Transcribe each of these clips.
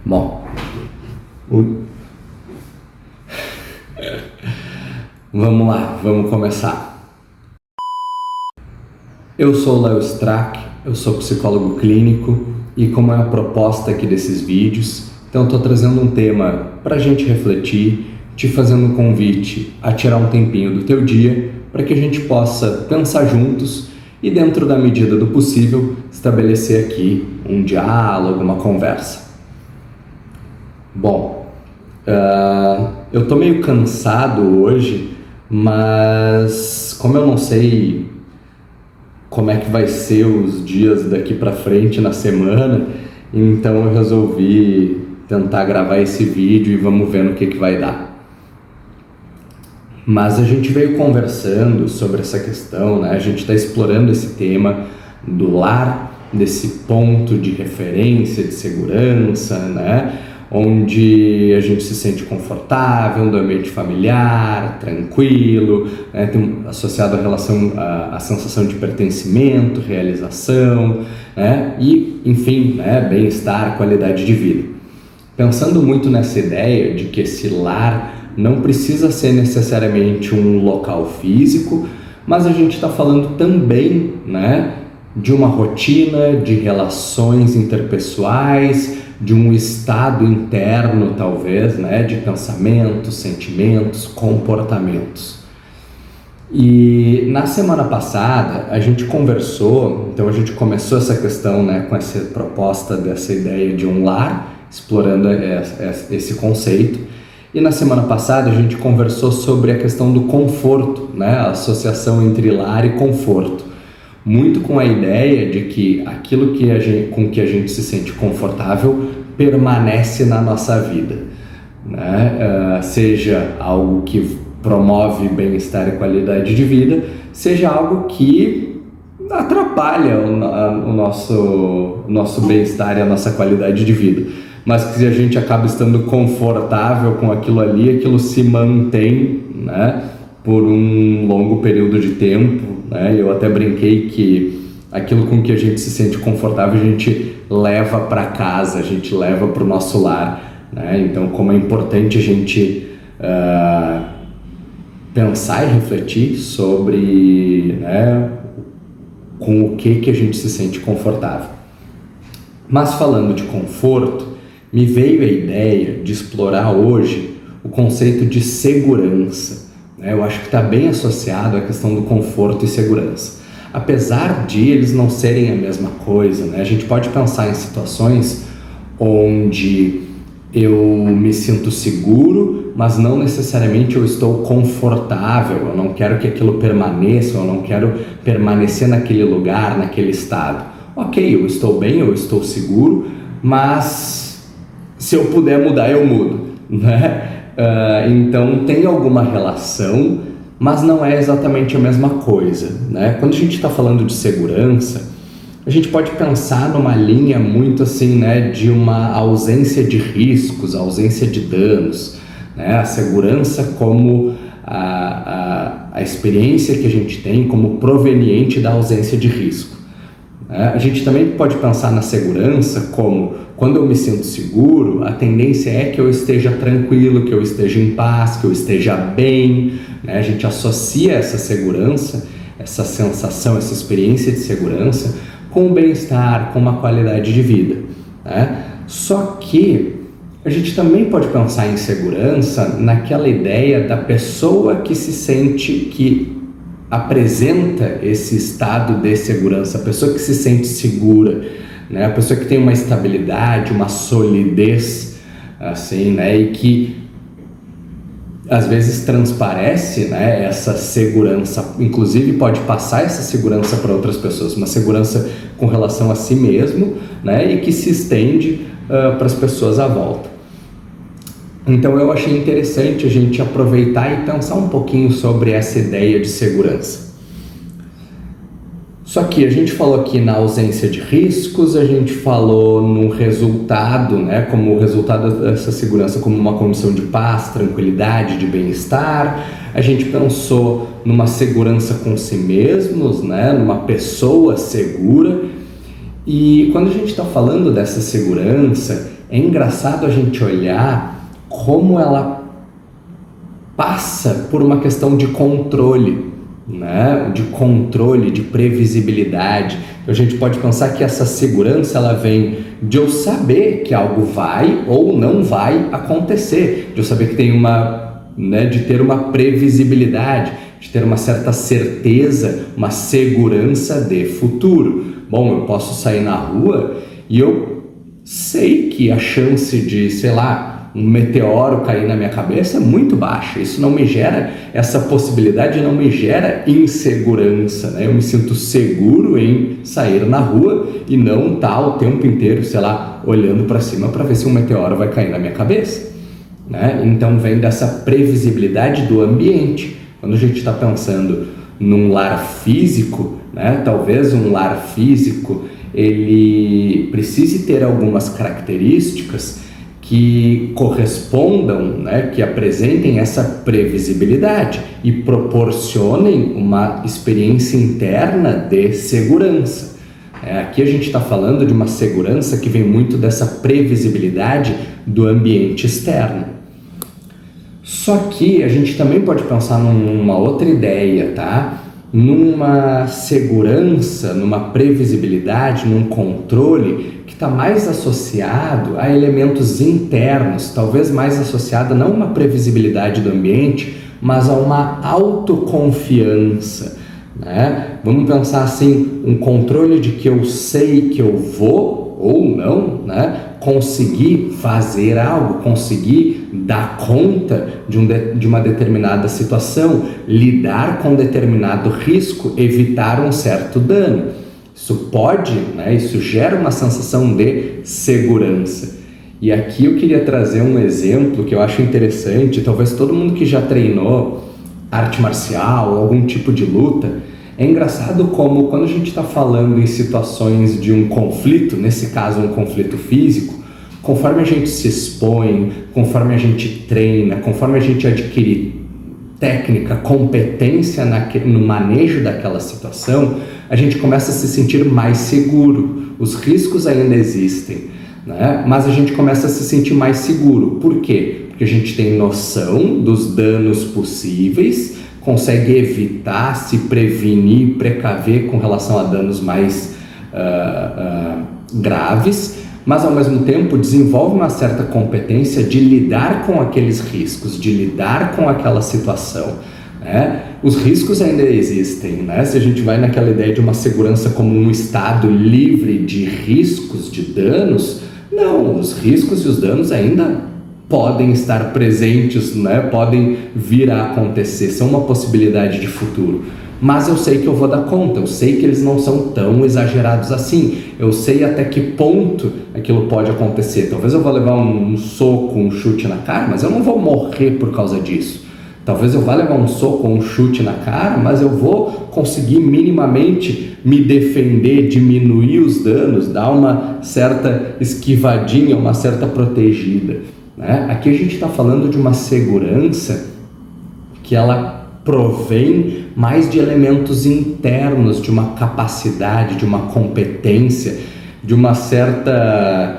Bom, vamos lá, vamos começar. Eu sou o Léo Strack, eu sou psicólogo clínico e como é a proposta aqui desses vídeos, então eu estou trazendo um tema para a gente refletir, te fazendo um convite a tirar um tempinho do teu dia para que a gente possa pensar juntos e dentro da medida do possível estabelecer aqui um diálogo, uma conversa. Bom, eu tô meio cansado hoje, mas como eu não sei como é que vai ser os dias daqui pra frente na semana, então eu resolvi tentar gravar esse vídeo e vamos ver no que vai dar. Mas a gente veio conversando sobre essa questão, né? A gente está explorando esse tema do lar, desse ponto de referência, de segurança, né? Onde a gente se sente confortável, do ambiente familiar, tranquilo, né? Tem associado à sensação de pertencimento, realização, né? E, enfim, né? Bem-estar, qualidade de vida. Pensando muito nessa ideia de que esse lar não precisa ser necessariamente um local físico, mas a gente está falando também, né? De uma rotina, de relações interpessoais, de um estado interno, talvez, né, de pensamentos, sentimentos, comportamentos. E na semana passada a gente conversou, então a gente começou essa questão, né, com essa proposta dessa ideia de um lar, explorando esse conceito. E na semana passada a gente conversou sobre a questão do conforto, né, a associação entre lar e conforto. Muito com a ideia de que aquilo com que a gente se sente confortável permanece na nossa vida, né? Seja algo que promove bem-estar e qualidade de vida, seja algo que atrapalha o nosso bem-estar e a nossa qualidade de vida. Mas que se a gente acaba estando confortável com aquilo ali, aquilo se mantém, né, por um longo período de tempo, né? Eu até brinquei que aquilo com que a gente se sente confortável a gente leva para casa, a gente leva para o nosso lar, né? Então, como é importante a gente pensar e refletir sobre, né, com o que a gente se sente confortável. Mas falando de conforto, me veio a ideia de explorar hoje o conceito de segurança. Eu acho que está bem associado à questão do conforto e segurança. Apesar de eles não serem a mesma coisa, né? A gente pode pensar em situações onde eu me sinto seguro, mas não necessariamente eu estou confortável, eu não quero que aquilo permaneça, eu não quero permanecer naquele lugar, naquele estado. Ok, eu estou bem, eu estou seguro, mas se eu puder mudar, eu mudo, né? Então tem alguma relação, mas não é exatamente a mesma coisa, né? Quando a gente está falando de segurança, a gente pode pensar numa linha muito assim, né, de uma ausência de riscos, ausência de danos, né? A segurança como a experiência que a gente tem como proveniente da ausência de risco. A gente também pode pensar na segurança como, quando eu me sinto seguro, a tendência é que eu esteja tranquilo, que eu esteja em paz, que eu esteja bem, né? A gente associa essa segurança, essa sensação, essa experiência de segurança com o bem-estar, com uma qualidade de vida, né? Só que a gente também pode pensar em segurança naquela ideia da pessoa que se sente que apresenta esse estado de segurança, a pessoa que se sente segura, né? A pessoa que tem uma estabilidade, uma solidez, assim, né? E que às vezes transparece, né, essa segurança, inclusive pode passar essa segurança para outras pessoas, uma segurança com relação a si mesmo, né, e que se estende para as pessoas à volta. Então eu achei interessante a gente aproveitar e pensar um pouquinho sobre essa ideia de segurança. Só que a gente falou aqui na ausência de riscos, a gente falou no resultado, né, como o resultado dessa segurança como uma condição de paz, tranquilidade, de bem-estar. A gente pensou numa segurança com si mesmos, né, numa pessoa segura. E quando a gente está falando dessa segurança, é engraçado a gente olhar como ela passa por uma questão de controle, né? De controle, de previsibilidade. A gente pode pensar que essa segurança ela vem de eu saber que algo vai ou não vai acontecer, de eu saber que tem de ter uma previsibilidade, de ter uma certa certeza, uma segurança de futuro. Bom, eu posso sair na rua e eu sei que a chance de, um meteoro cair na minha cabeça é muito baixa. Isso não me gera, essa possibilidade não me gera insegurança, né? Eu me sinto seguro em sair na rua e não estar o tempo inteiro, olhando para cima para ver se um meteoro vai cair na minha cabeça, né? Então vem dessa previsibilidade do ambiente. Quando a gente está pensando num lar físico, né? Talvez um lar físico ele precise ter algumas características que correspondam, né, que apresentem essa previsibilidade e proporcionem uma experiência interna de segurança. Aqui a gente está falando de uma segurança que vem muito dessa previsibilidade do ambiente externo. Só que a gente também pode pensar numa outra ideia, tá? Numa segurança, numa previsibilidade, num controle que está mais associado a elementos internos, talvez mais associado não a uma previsibilidade do ambiente, mas a uma autoconfiança, né? Vamos pensar assim, um controle de que eu sei que eu vou ou não, né, conseguir fazer algo, conseguir dar conta de uma determinada situação, lidar com determinado risco, evitar um certo dano. Isso pode, né, isso gera uma sensação de segurança. E aqui eu queria trazer um exemplo que eu acho interessante, talvez todo mundo que já treinou arte marcial, algum tipo de luta. É engraçado como quando a gente está falando em situações de um conflito, nesse caso um conflito físico, conforme a gente se expõe, conforme a gente treina, conforme a gente adquire técnica, competência no manejo daquela situação, a gente começa a se sentir mais seguro. Os riscos ainda existem, né? Mas a gente começa a se sentir mais seguro. Por quê? Porque a gente tem noção dos danos possíveis, consegue evitar, se prevenir, precaver com relação a danos mais graves, mas ao mesmo tempo desenvolve uma certa competência de lidar com aqueles riscos, de lidar com aquela situação, né? Os riscos ainda existem, né? Se a gente vai naquela ideia de uma segurança como um estado livre de riscos, de danos, não, os riscos e os danos ainda podem estar presentes, né? Podem vir a acontecer, são uma possibilidade de futuro. Mas eu sei que eu vou dar conta, eu sei que eles não são tão exagerados assim, eu sei até que ponto aquilo pode acontecer. Talvez eu vou levar um soco, um chute na cara, mas eu não vou morrer por causa disso. Talvez eu vá levar um soco ou um chute na cara, mas eu vou conseguir minimamente me defender, diminuir os danos, dar uma certa esquivadinha, uma certa protegida, né? Aqui a gente está falando de uma segurança que ela provém mais de elementos internos, de uma capacidade, de uma competência, de uma certa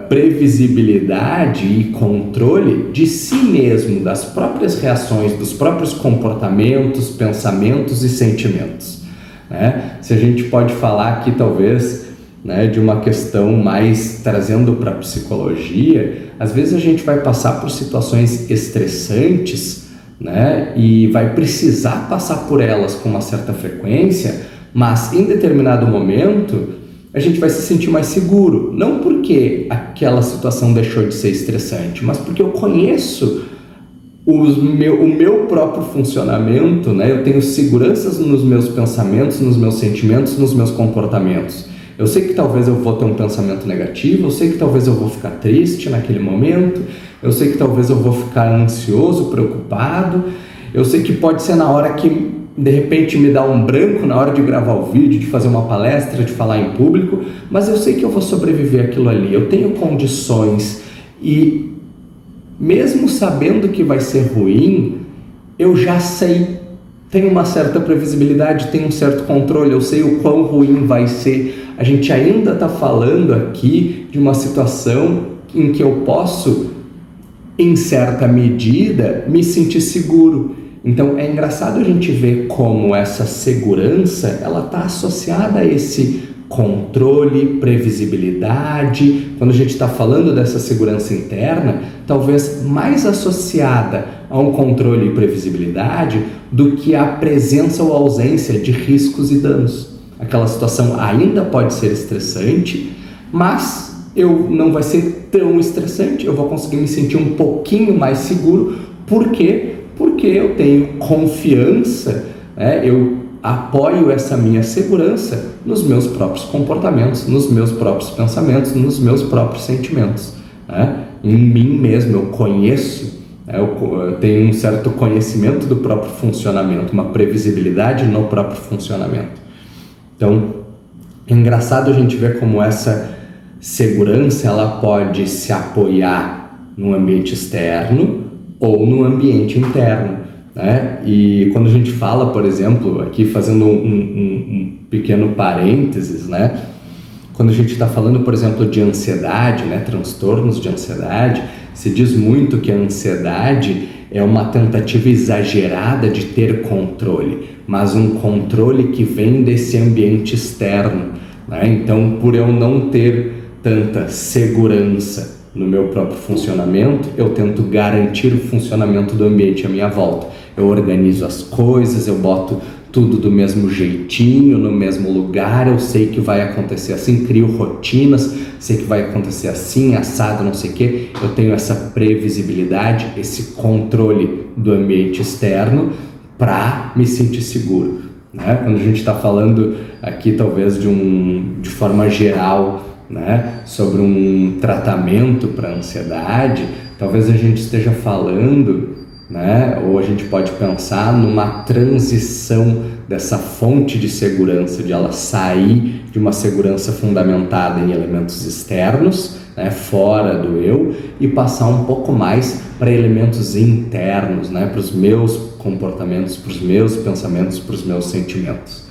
previsibilidade e controle de si mesmo, das próprias reações, dos próprios comportamentos, pensamentos e sentimentos, né? Se a gente pode falar aqui talvez, né, de uma questão mais trazendo para a psicologia, às vezes a gente vai passar por situações estressantes, né, e vai precisar passar por elas com uma certa frequência, mas em determinado momento a gente vai se sentir mais seguro, não porque aquela situação deixou de ser estressante, mas porque eu conheço o meu próprio funcionamento, né? Eu tenho seguranças nos meus pensamentos, nos meus sentimentos, nos meus comportamentos. Eu sei que talvez eu vou ter um pensamento negativo, eu sei que talvez eu vou ficar triste naquele momento, eu sei que talvez eu vou ficar ansioso, preocupado, eu sei que pode ser na hora que de repente me dá um branco na hora de gravar o vídeo, de fazer uma palestra, de falar em público, mas eu sei que eu vou sobreviver àquilo ali, eu tenho condições e mesmo sabendo que vai ser ruim, eu já sei, tenho uma certa previsibilidade, tenho um certo controle, eu sei o quão ruim vai ser. A gente ainda está falando aqui de uma situação em que eu posso, em certa medida, me sentir seguro. Então é engraçado a gente ver como essa segurança ela está associada a esse controle, previsibilidade. Quando a gente está falando dessa segurança interna, talvez mais associada a um controle e previsibilidade do que a presença ou ausência de riscos e danos. Aquela situação ainda pode ser estressante, mas não vai ser tão estressante, eu vou conseguir me sentir um pouquinho mais seguro. Por quê? Porque eu tenho confiança, né? Eu apoio essa minha segurança nos meus próprios comportamentos, nos meus próprios pensamentos, nos meus próprios sentimentos, né? Em mim mesmo, eu conheço, né? Eu tenho um certo conhecimento do próprio funcionamento, uma previsibilidade no próprio funcionamento. Então, é engraçado a gente ver como essa segurança ela pode se apoiar no ambiente externo ou no ambiente interno, né? E quando a gente fala, por exemplo, aqui fazendo um pequeno parênteses, né? Quando a gente está falando, por exemplo, de ansiedade, né? Transtornos de ansiedade, se diz muito que a ansiedade é uma tentativa exagerada de ter controle, mas um controle que vem desse ambiente externo, né? Então, por eu não ter tanta segurança no meu próprio funcionamento, eu tento garantir o funcionamento do ambiente à minha volta. Eu organizo as coisas, eu boto tudo do mesmo jeitinho, no mesmo lugar, eu sei que vai acontecer assim, crio rotinas, sei que vai acontecer assim, assado, não sei o quê. Eu tenho essa previsibilidade, esse controle do ambiente externo para me sentir seguro, né? Quando a gente está falando aqui talvez de forma geral, né, sobre um tratamento para ansiedade, talvez a gente esteja falando, né, ou a gente pode pensar numa transição dessa fonte de segurança, de ela sair de uma segurança fundamentada em elementos externos, né, fora do eu, e passar um pouco mais para elementos internos, né, para os meus comportamentos, para os meus pensamentos, para os meus sentimentos.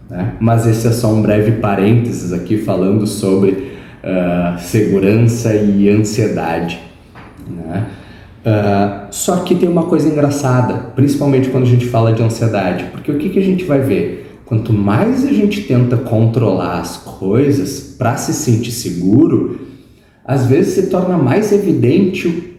Né? Mas esse é só um breve parênteses aqui falando sobre segurança e ansiedade, né? Só que tem uma coisa engraçada, principalmente quando a gente fala de ansiedade, porque o que a gente vai ver? Quanto mais a gente tenta controlar as coisas para se sentir seguro, às vezes se torna mais evidente o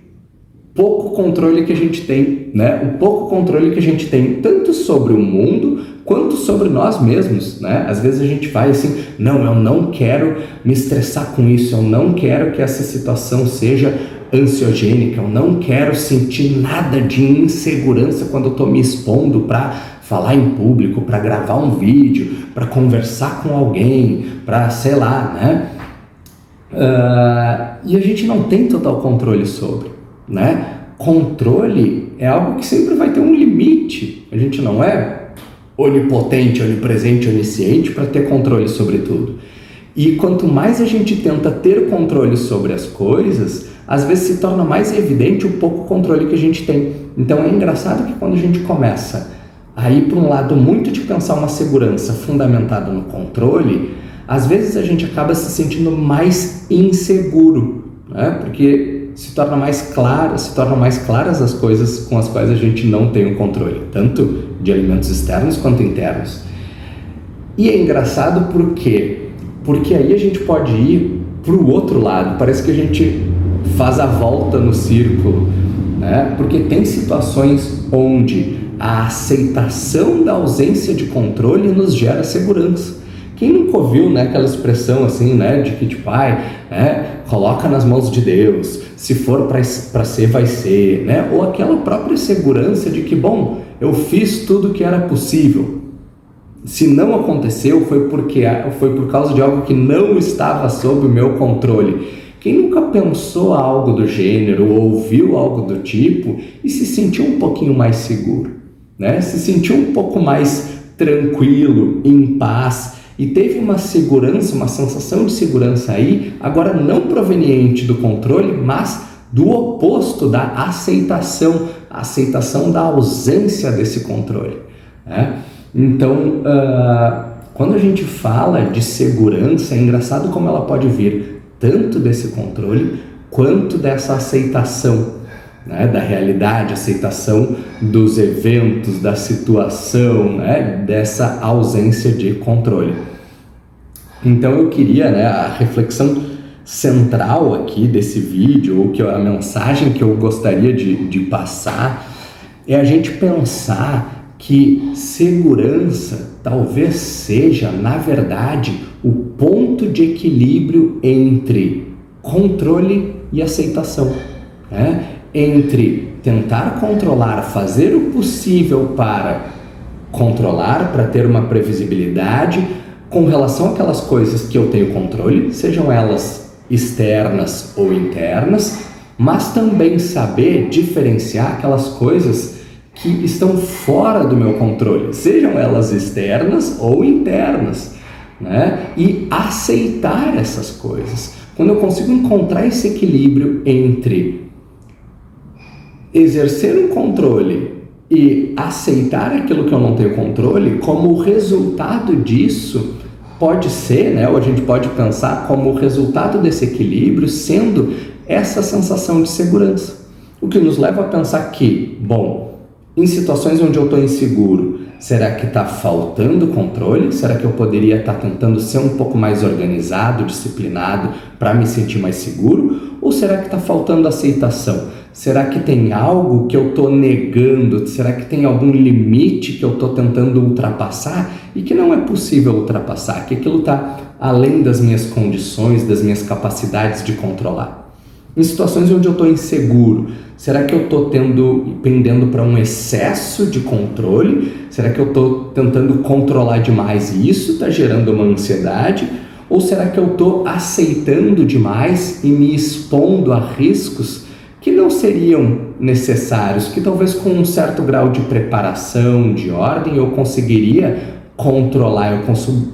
pouco controle que a gente tem, né? O pouco controle que a gente tem tanto sobre o mundo quanto sobre nós mesmos, né? Às vezes a gente vai assim, não, eu não quero me estressar com isso, eu não quero que essa situação seja ansiogênica, eu não quero sentir nada de insegurança quando eu estou me expondo para falar em público, para gravar um vídeo, para conversar com alguém, para sei lá, né? E a gente não tem total controle sobre, né? Controle é algo que sempre vai ter um limite. A gente não é onipotente, onipresente, onisciente para ter controle sobre tudo. E quanto mais a gente tenta ter controle sobre as coisas, às vezes se torna mais evidente o pouco controle que a gente tem. Então é engraçado que quando a gente começa a ir para um lado muito de pensar uma segurança fundamentada no controle, às vezes a gente acaba se sentindo mais inseguro, né? Porque se tornam mais claras as coisas com as quais a gente não tem o controle, tanto de elementos externos quanto internos. E é engraçado por quê? Porque aí a gente pode ir para o outro lado, parece que a gente faz a volta no círculo, né? Porque tem situações onde a aceitação da ausência de controle nos gera segurança. Quem nunca ouviu, né, aquela expressão assim, né, de que tipo, coloca nas mãos de Deus, se for para ser, vai ser, né? Ou aquela própria segurança de que, bom, eu fiz tudo o que era possível. Se não aconteceu, foi por causa de algo que não estava sob o meu controle. Quem nunca pensou algo do gênero, ou ouviu algo do tipo e se sentiu um pouquinho mais seguro, né? Se sentiu um pouco mais tranquilo, em paz, e teve uma segurança, uma sensação de segurança aí, agora não proveniente do controle, mas do oposto, da aceitação, a aceitação da ausência desse controle, né? Então, quando a gente fala de segurança, é engraçado como ela pode vir tanto desse controle quanto dessa aceitação, né, da realidade, aceitação dos eventos, da situação, né, dessa ausência de controle. Então eu queria, né, a reflexão central aqui desse vídeo, ou a mensagem que eu gostaria de passar, é a gente pensar que segurança talvez seja, na verdade, o ponto de equilíbrio entre controle e aceitação, né? Entre tentar controlar, fazer o possível para controlar, para ter uma previsibilidade com relação àquelas coisas que eu tenho controle, sejam elas externas ou internas, mas também saber diferenciar aquelas coisas que estão fora do meu controle, sejam elas externas ou internas, né? E aceitar essas coisas. Quando eu consigo encontrar esse equilíbrio entre exercer um controle e aceitar aquilo que eu não tenho controle, como o resultado disso pode ser, né? Ou a gente pode pensar como o resultado desse equilíbrio sendo essa sensação de segurança. O que nos leva a pensar que, bom, em situações onde eu estou inseguro, será que está faltando controle? Será que eu poderia estar tentando ser um pouco mais organizado, disciplinado, para me sentir mais seguro? Ou será que está faltando aceitação? Será que tem algo que eu estou negando? Será que tem algum limite que eu estou tentando ultrapassar e que não é possível ultrapassar? Que aquilo está além das minhas condições, das minhas capacidades de controlar? Em situações onde eu estou inseguro, será que eu estou pendendo para um excesso de controle? Será que eu estou tentando controlar demais e isso está gerando uma ansiedade? Ou será que eu estou aceitando demais e me expondo a riscos que não seriam necessários, que talvez com um certo grau de preparação, de ordem, eu conseguiria controlar, eu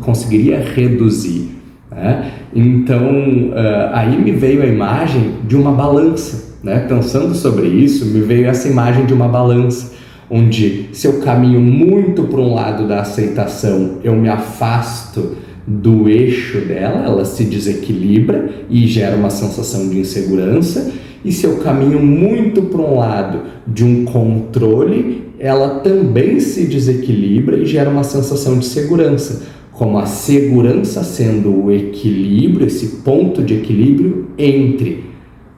conseguiria reduzir, né? Então, aí me veio a imagem de uma balança, né? Pensando sobre isso, me veio essa imagem de uma balança, onde se eu caminho muito para um lado da aceitação, eu me afasto do eixo dela, ela se desequilibra e gera uma sensação de insegurança, e se eu caminho muito para um lado de um controle, ela também se desequilibra e gera uma sensação de segurança, como a segurança sendo o equilíbrio, esse ponto de equilíbrio entre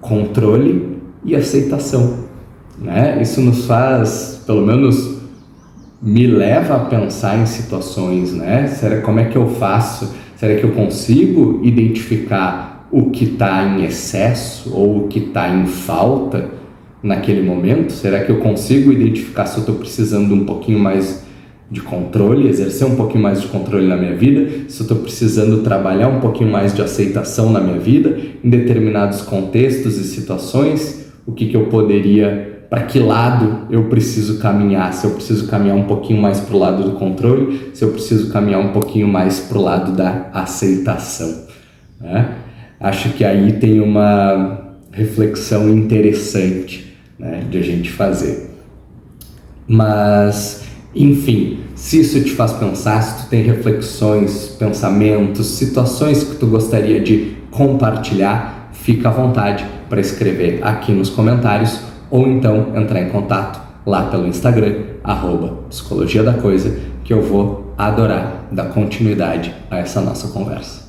controle e aceitação, né? Isso nos faz, pelo menos me leva a pensar em situações, né? Como é que eu faço? Será que eu consigo identificar o que está em excesso ou o que está em falta naquele momento? Será que eu consigo identificar se eu estou precisando um pouquinho mais de controle, exercer um pouquinho mais de controle na minha vida, se eu estou precisando trabalhar um pouquinho mais de aceitação na minha vida, em determinados contextos e situações, o que eu poderia, para que lado eu preciso caminhar, se eu preciso caminhar um pouquinho mais para o lado do controle, se eu preciso caminhar um pouquinho mais para o lado da aceitação, né? Acho que aí tem uma reflexão interessante, né, de a gente fazer. Mas, enfim, se isso te faz pensar, se tu tem reflexões, pensamentos, situações que tu gostaria de compartilhar, fica à vontade para escrever aqui nos comentários ou então entrar em contato lá pelo Instagram, @psicologia da coisa, que eu vou adorar dar continuidade a essa nossa conversa.